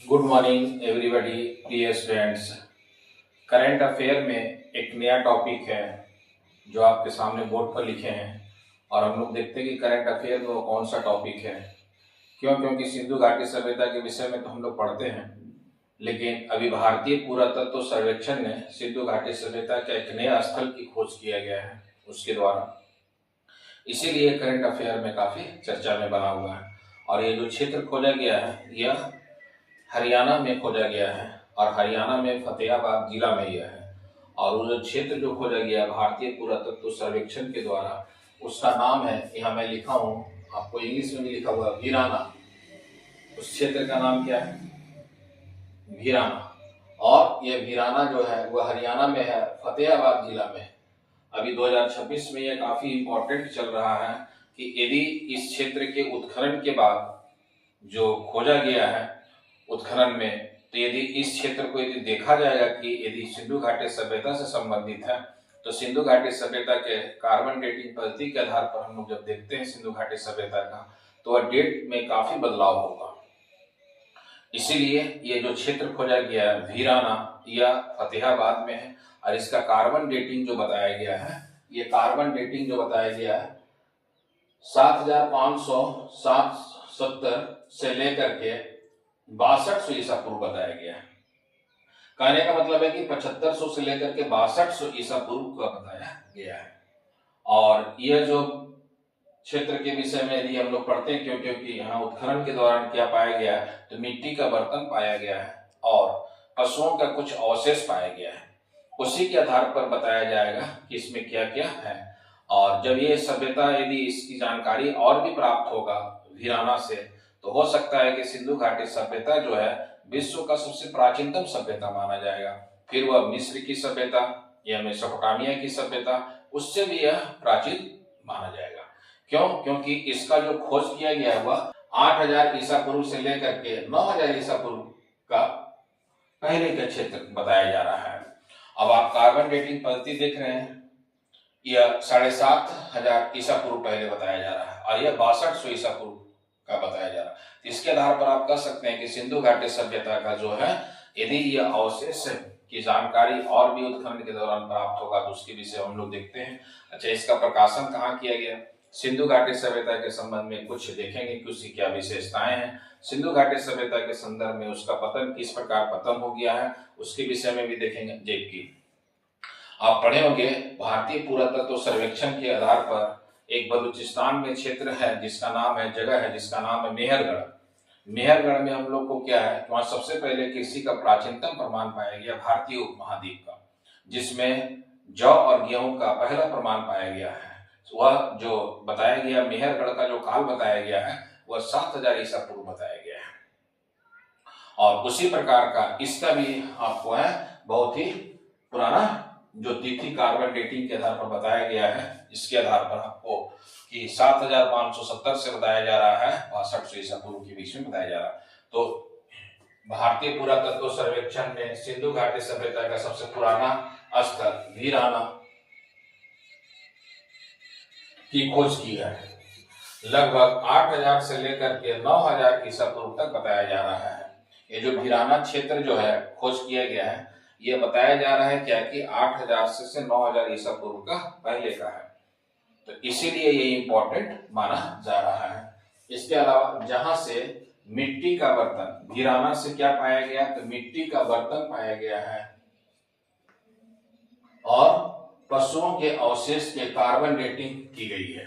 Good morning everybody dear students. Current affair में एक नया टॉपिक है जो आपके सामने बोर्ड पर लिखे हैं और हम लोग देखते हैं कि करंट अफेयर में वो कौन सा टॉपिक है। क्योंकि सिंधु घाटी सभ्यता के विषय में तो हम लोग पढ़ते हैं, लेकिन अभी भारतीय पुरातत्व सर्वेक्षण ने सिंधु घाटी सभ्यता के एक नया स्थल की खोज किया गया है उसके द्वारा, इसीलिए करंट अफेयर में काफी चर्चा में बना हुआ है। और ये जो क्षेत्र खोजा गया है यह हरियाणा में खोजा गया है और हरियाणा में फतेहाबाद जिला में यह है। और वो जो क्षेत्र जो खोजा गया भारतीय पुरातत्व सर्वेक्षण के द्वारा, उसका नाम है, यहाँ मैं लिखा हूँ, आपको इंग्लिश में भी लिखा हुआ वीराना। उस क्षेत्र का नाम क्या है? वीराना। और यह वीराना जो है वह हरियाणा में है, फतेहाबाद जिला में। अभी 2026 में यह काफी इंपॉर्टेंट चल रहा है कि यदि इस क्षेत्र के उत्खनन के बाद जो खोजा गया है उत्खनन में, तो यदि इस क्षेत्र को यदि देखा जाएगा कि यदि सिंधु घाटी सभ्यता से संबंधित है, तो सिंधु घाटी सभ्यता के कार्बन डेटिंग पद्धति के आधार पर हम लोग जब देखते हैं सिंधु घाटी सभ्यता का, तो वह डेट में काफी बदलाव होगा। इसीलिए ये जो क्षेत्र खोजा गया है वीराना या फतेहाबाद में है, और इसका कार्बन डेटिंग जो बताया गया है, ये कार्बन डेटिंग जो बताया गया है 7570 से लेकर के 6200 ईसा पूर्व बताया गया है। कहने का मतलब है कि 7500 से लेकर के 6200 ईसा पूर्व का बताया गया है। और यह जो क्षेत्र के विषय में यदि हम लोग पढ़ते हैं, क्योंकि यहाँ उत्खनन के दौरान क्या पाया गया है, तो मिट्टी का बर्तन पाया गया है और पशुओं का कुछ अवशेष पाया गया है। उसी के आधार पर बताया जाएगा कि इसमें क्या क्या है। और जब ये सभ्यता यदि इसकी जानकारी और भी प्राप्त होगा वीराना से, तो हो सकता है कि सिंधु घाटी सभ्यता जो है विश्व का सबसे प्राचीनतम सभ्यता माना जाएगा। फिर वह मिस्र की सभ्यता या मेसोपोटामिया की सभ्यता, उससे भी यह प्राचीन माना जाएगा। क्योंकि इसका जो खोज किया गया है वह 8000 ईसा पूर्व से लेकर के 9000 ईसा पूर्व का पहले का क्षेत्र बताया जा रहा है। अब आप कार्बन डेटिंग पद्धति देख रहे हैं, यह 7500 ईसा पूर्व पहले बताया जा रहा है और यह 6200 ईसा पूर्व का बताया जा रहा है। इसके आधार पर आप कह सकते हैं कि सिंधु घाटी सभ्यता का जो है, यदि यह अवशेष की जानकारी और भी उत्खनन के दौरान प्राप्त होगा तो उसके विषय हम लोग देखते हैं। अच्छा, इसका प्रकाशन कहाँ किया गया? सिंधु घाटी सभ्यता के संबंध में कुछ देखेंगे कि उसकी क्या विशेषताएं हैं। सिंधु घाटी सभ्यता के संदर्भ में उसका पतन किस प्रकार पतन हो गया है उसके विषय में भी देखेंगे। जबकि आप पढ़े होंगे भारतीय पुरातत्व सर्वेक्षण के आधार पर एक बलूचिस्तान में क्षेत्र है जिसका नाम है, जगह है जिसका नाम है मेहरगढ़। मेहरगढ़ में हम लोग को क्या है, वहां सबसे पहले कृषि का प्राचीनतम प्रमाण पाया गया भारतीय उपमहाद्वीप का, जिसमें जौ और गेहूं का पहला प्रमाण पाया गया है। वह जो बताया गया मेहरगढ़ का जो काल बताया गया है वह 7000 ईसा पूर्व बताया गया है। और उसी प्रकार का इसका भी आपको है बहुत ही पुराना जो तिथि कार्बन डेटिंग के आधार पर बताया गया है, इसके आधार पर आपको कि 7570 से बताया जा रहा है 6200 ईसा पूर्व के बीच में बताया जा रहा है। तो भारतीय पुरातत्व सर्वेक्षण ने सिंधु घाटी सभ्यता का सबसे पुराना स्थल वीराना की खोज की है। लगभग 8000 से लेकर के 9000 ईसा पूर्व तक बताया जा रहा है। ये जो वीराना क्षेत्र जो है खोज किया गया है, ये बताया जा रहा है क्या कि 8000 से 9000 ईसा पूर्व का पहले का है, तो इसीलिए ये इंपॉर्टेंट माना जा रहा है। इसके अलावा जहां से मिट्टी का बर्तन, वीराना से क्या पाया गया, तो मिट्टी का बर्तन पाया गया है और पशुओं के अवशेष के कार्बन डेटिंग की गई है।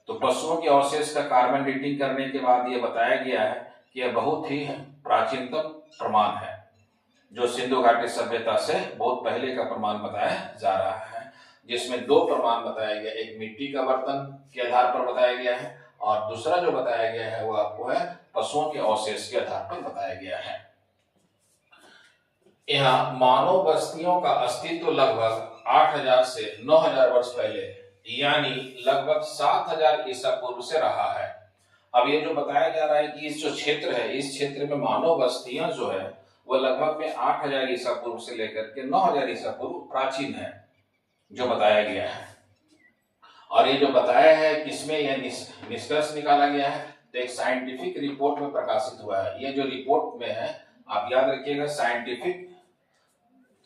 तो पशुओं के अवशेष का कार्बन डेटिंग करने के बाद यह बताया गया है कि यह बहुत ही प्राचीनतम प्रमाण है, जो सिंधु घाटी सभ्यता से बहुत पहले का प्रमाण बताया जा रहा है, जिसमें दो प्रमाण बताया गया, एक मिट्टी का बर्तन के आधार पर बताया गया है और दूसरा जो बताया गया है वो आपको है पशुओं के अवशेष के आधार पर बताया गया है। यहाँ मानव बस्तियों का अस्तित्व लगभग 8000 से 9000 वर्ष पहले यानी लगभग 7000 ईसा पूर्व से रहा है। अब ये जो बताया जा रहा है कि इस जो क्षेत्र है, इस क्षेत्र में मानव बस्तियां जो है वो लगभग में 8000 ईसा पूर्व से लेकर के 9000 ईसा पूर्व प्राचीन है जो बताया गया है। और ये जो बताया है किसमें यह निष्कर्ष निकाला गया है, तो एक साइंटिफिक रिपोर्ट में प्रकाशित हुआ है। ये जो रिपोर्ट में है आप याद रखिएगा,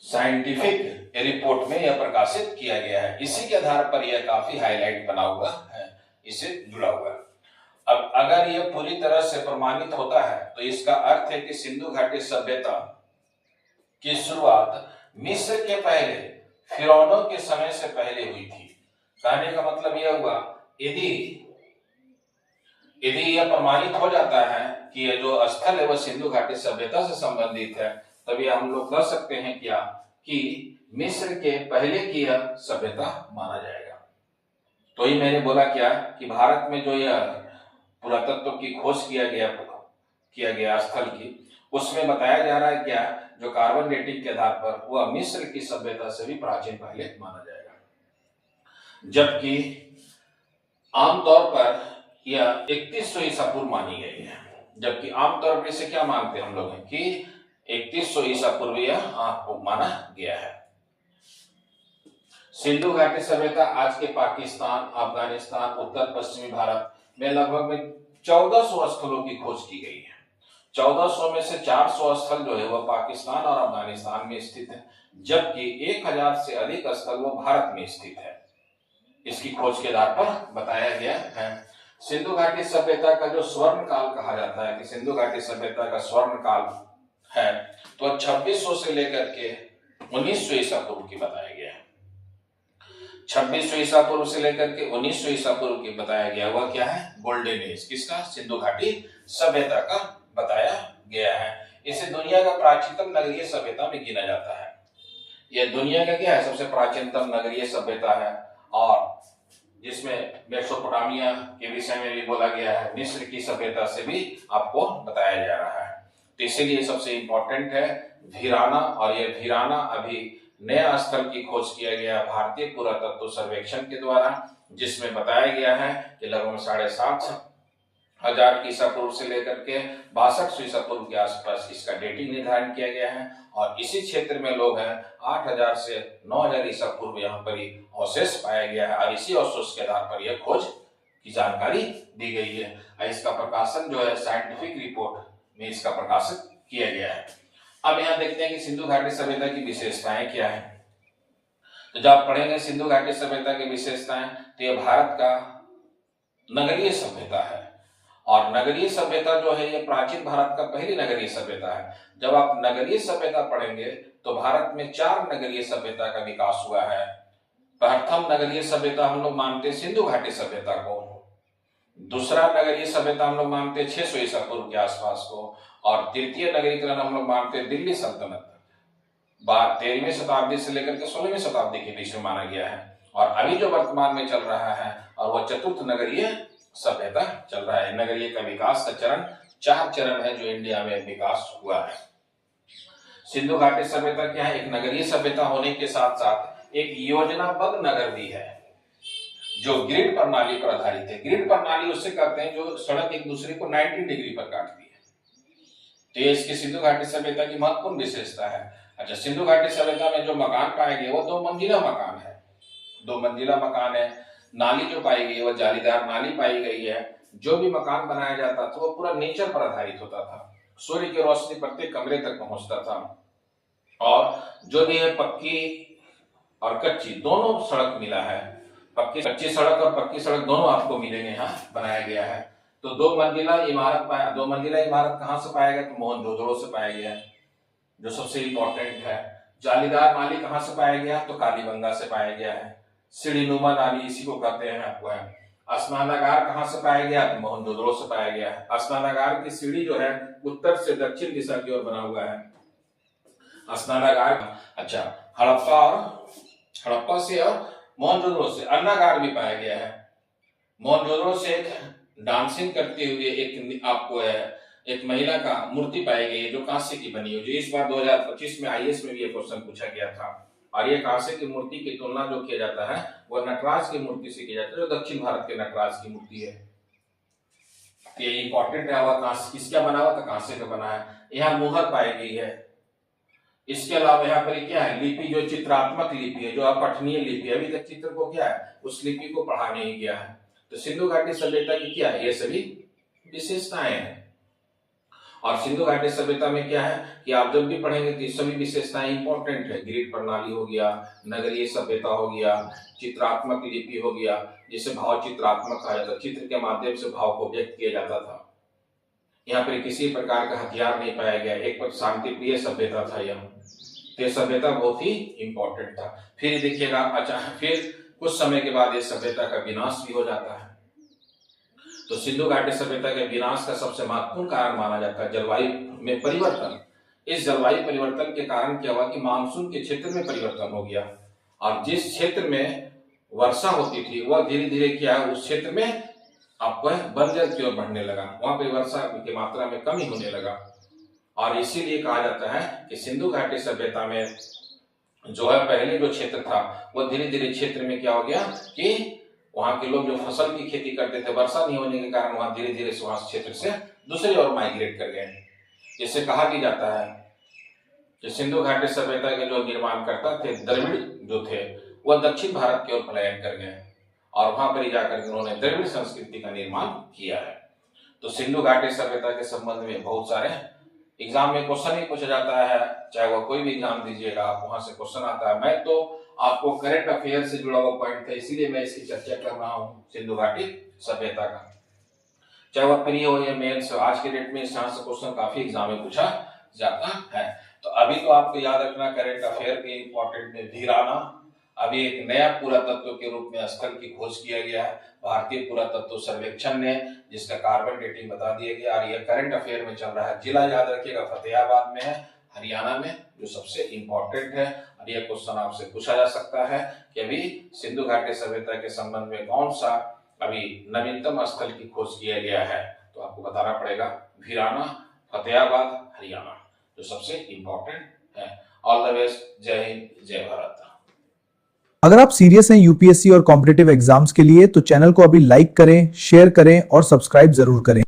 साइंटिफिक रिपोर्ट में यह प्रकाशित किया गया है। इसी के आधार पर यह काफी हाईलाइट बना हुआ है, इससे जुड़ा हुआ है। अब अगर यह पूरी तरह से प्रमाणित होता है तो इसका अर्थ है कि सिंधु घाटी सभ्यता की शुरुआत मिस्र के पहले फिरौनों के समय से पहले हुई थी। कहने का मतलब यह हुआ, यदि यह प्रमाणित हो जाता है कि यह जो स्थल है वह सिंधु घाटी सभ्यता से संबंधित है, तभी हम लोग कह सकते हैं क्या कि मिस्र के पहले की यह सभ्यता माना जाएगा। तो ही मैंने बोला क्या कि भारत में जो यह पुरातत्व की खोज किया गया स्थल की, उसमें बताया जा रहा है क्या, जो कार्बन डेटिंग के आधार पर वह मिस्र की सभ्यता से भी प्राचीन पहले माना जाएगा। जबकि आमतौर पर यह 3100 ईसा पूर्व मानी गई है। जबकि आमतौर पर इसे क्या मानते हैं हम लोग कि 3100 ईसा पूर्व यह माना गया है। सिंधु घाटी सभ्यता आज के पाकिस्तान, अफगानिस्तान, उत्तर पश्चिमी भारत में लगभग 1400 स्थलों की खोज की गई है। 1400 में से 400 स्थल जो है वह पाकिस्तान और अफगानिस्तान में स्थित है, जबकि 1000 से अधिक स्थल वह भारत में स्थित है। इसकी खोज के आधार पर बताया गया है। सिंधु घाटी सभ्यता का जो स्वर्ण काल कहा जाता है कि सिंधु घाटी सभ्यता का स्वर्ण काल है, तो 2600 से लेकर के 1900 ईसा पूर्व की बताया गया है। 2600 ईसा पूर्व से लेकर के 1900 ईसा पूर्व की बताया गया, वह क्या है, गोल्डन एज किसका, सिंधु घाटी सभ्यता का बताया गया है। इसे दुनिया का प्राचीनतम नगरीय सभ्यता में गिना जाता है। यह दुनिया का क्या है, सबसे प्राचीनतम नगरीय सभ्यता है, और जिसमें मेसोपोटामिया के विषय में भी बोला गया है, मिस्र की सभ्यता से भी आपको बताया जा रहा है। तो इसीलिए सबसे इंपॉर्टेंट है धीराना, और यह धीराना अभी नया स्थल की खोज किया गया भारतीय पुरातत्व सर्वेक्षण के द्वारा, जिसमें बताया गया है कि लगभग 7500 ईसा पूर्व से लेकर के 6200 ईसा पूर्व के आसपास इसका डेटिंग निर्धारण किया गया है। और इसी क्षेत्र में लोग हैं 8000 से 9000 ईसा पूर्व यहाँ पर अवशेष पाया गया है, और इसी अवशेष के आधार पर यह खोज की जानकारी दी गई है। इसका प्रकाशन जो है साइंटिफिक रिपोर्ट में इसका प्रकाशन किया गया है। अब यहाँ देखते हैं कि सिंधु घाटी सभ्यता की विशेषताएं क्या है। तो जब आप पढ़ेंगे सिंधु घाटी सभ्यता की विशेषताएं, तो यह भारत का नगरीय सभ्यता है, और नगरीय सभ्यता जो है यह प्राचीन भारत का पहली नगरीय सभ्यता है। जब आप नगरीय सभ्यता पढ़ेंगे तो भारत में 4 नगरीय सभ्यता का विकास हुआ है। प्रथम नगरीय सभ्यता हम लोग मानते हैं सिंधु घाटी सभ्यता को, दूसरा नगरीय सभ्यता हम लोग मानते हैं 600 ईसा पूर्व के आसपास को, और तृतीय नगरीकरण हम लोग मानते हैं दिल्ली सल्तनत 13वीं शताब्दी से लेकर के 16वीं शताब्दी के बीच में माना गया है। और अभी जो वर्तमान में चल रहा है और वह चतुर्थ नगरीय सभ्यता चल रहा है। नगरीय का विकास का चरण 4 चरण है जो इंडिया में विकास हुआ है। सिंधु घाटी सभ्यता क्या है, एक नगरीय सभ्यता होने के साथ साथ एक योजनाबद्ध नगर भी है जो ग्रिड प्रणाली पर आधारित है। ग्रिड प्रणाली उससे कहते हैं जो सड़क एक दूसरे को 90 डिग्री पर काटती है। तो ये इसकी सिंधु घाटी सभ्यता की महत्वपूर्ण विशेषता है। अच्छा, सिंधु घाटी सभ्यता में जो मकान पाए गए वो 2 मंजिला मकान है, 2 मंजिला मकान है। नाली जो पाई गई वो जालीदार नाली पाई गई है। जो भी मकान बनाया जाता था वो पूरा नेचर पर आधारित होता था, सूर्य की रोशनी प्रत्येक कमरे तक पहुंचता था। और जो भी है पक्की और कच्ची दोनों सड़क मिला है, कच्ची सड़क और पक्की सड़क दोनों आपको मिलेंगे, यहाँ बनाया गया है। तो 2 मंजिला इमारत पाया, 2 मंजिला इमारत कहाँ से पाया गया, तो मोहनजोदड़ो से पाया गया है जो सबसे इंपॉर्टेंट है। जालीदार नाली कहाँ से पाया गया, तो कालीबंगा से पाया गया है। सीढ़ीनुमा नाली इसी को कहते हैं आपको है। स्नानागार कहाँ से पाया गया, तो मोहनजोदड़ो से पाया गया है। स्नानागार की सीढ़ी जो है उत्तर से दक्षिण दिशा की ओर बना हुआ है स्नानागार। अच्छा, हड़प्पा से और मोहनजोदड़ो से अन्नागार भी पाया गया है। मोहनजोदड़ो से एक डांसिंग करते हुए एक आपको है एक महिला का मूर्ति पाई गई है जो कांसे की बनी है, जो इस बार 2025 में आईएएस में भी ये क्वेश्चन पूछा गया था। और ये कांसे की मूर्ति की तुलना जो किया जाता है वो नटराज की मूर्ति से किया जाता है, जो दक्षिण भारत के नटराज की मूर्ति है। ये इंपॉर्टेंट है, वह किसका बना हुआ, तो कांसे का बना है। यहाँ मुहर पाई गई है। इसके अलावा यहाँ पर क्या है, लिपि जो चित्रात्मक लिपि है, जो अपठनीय लिपि है, अभी तक चित्र को क्या है उस लिपि को पढ़ा नहीं गया है। तो सिंधु घाटी सभ्यता की क्या है, ये सभी विशेषताएं हैं। और सिंधु घाटी सभ्यता में क्या है कि आप जब भी पढ़ेंगे तो सभी विशेषताएं इंपॉर्टेंट है। ग्रिड प्रणाली हो गया, नगरीय सभ्यता हो गया, चित्रात्मक लिपि हो गया, जिसे भाव चित्रात्मक कहा जाता है। चित्र के माध्यम से भाव को व्यक्त किया जाता था। यहाँ पर किसी प्रकार का हथियार नहीं पाया गया, एक शांति प्रिय सभ्यता था यह। तो सभ्यता बहुत ही इंपॉर्टेंट था। फिर देखिएगा अचानक फिर कुछ समय के बाद इस सभ्यता का विनाश भी हो जाता है। तो सिंधु घाटी सभ्यता के विनाश का सबसे महत्वपूर्ण कारण माना जाता है जलवायु में परिवर्तन। इस जलवायु परिवर्तन के कारण क्या हुआ कि मानसून के क्षेत्र में परिवर्तन हो गया, और जिस क्षेत्र में वर्षा होती थी वह धीरे धीरे क्या है उस क्षेत्र में आपको बंजर की ओर बढ़ने लगा, वहां पे वर्षा की मात्रा में कमी होने लगा। और इसीलिए कहा जाता है कि सिंधु घाटी सभ्यता में जो है पहले जो क्षेत्र था वह धीरे धीरे क्षेत्र में क्या हो गया कि वहां के लोग जो फसल की खेती करते थे, वर्षा नहीं होने के कारण वहां धीरे धीरे वहां क्षेत्र से दूसरी ओर माइग्रेट कर गए। जिससे कहा भी जाता है कि सिंधु घाटी सभ्यता के जो निर्माण करता थे द्रविड़ जो थे वह दक्षिण भारत की ओर पलायन कर गए, और वहां पर जाकर उन्होंने द्रविड़ संस्कृति का निर्माण किया है। तो सिंधु घाटी सभ्यता के संबंध में बहुत सारे एग्जाम में क्वेश्चन ही पूछा जाता है, चाहे वो कोई भी एग्जाम दीजिएगा आप वहां से क्वेश्चन आता है। मैं तो आपको करंट अफेयर से जुड़ा हुआ पॉइंट था, इसीलिए मैं इसकी चर्चा कर रहा हूँ सिंधु घाटी सभ्यता का। चाहे वह प्री हो या मेंस हो, आज के डेट में इस तरह से क्वेश्चन काफी एग्जाम में पूछा जाता है। तो अभी तो आपको याद रखना करंट अफेयर के इंपॉर्टेंट में धीराना अभी एक नया पुरातत्व के रूप में स्थल की खोज किया गया है भारतीय पुरातत्व सर्वेक्षण ने, जिसका कार्बन डेटिंग बता दिया गया, और यह करंट अफेयर में चल रहा है। जिला याद रखिएगा फतेहाबाद में है, हरियाणा में, जो सबसे इंपॉर्टेंट है। और यह क्वेश्चन आपसे पूछा जा सकता है कि अभी सिंधु घाटी सभ्यता के संबंध में कौन सा अभी नवीनतम स्थल की खोज किया गया है, तो आपको बताना पड़ेगा भीराना, फतेहाबाद, हरियाणा, जो सबसे इंपॉर्टेंट है। ऑल द बेस्ट, जय हिंद, जय भारत। अगर आप सीरियस हैं यूपीएससी और कॉम्पिटिटिव एग्जाम्स के लिए तो चैनल को अभी लाइक करें, शेयर करें और सब्सक्राइब जरूर करें।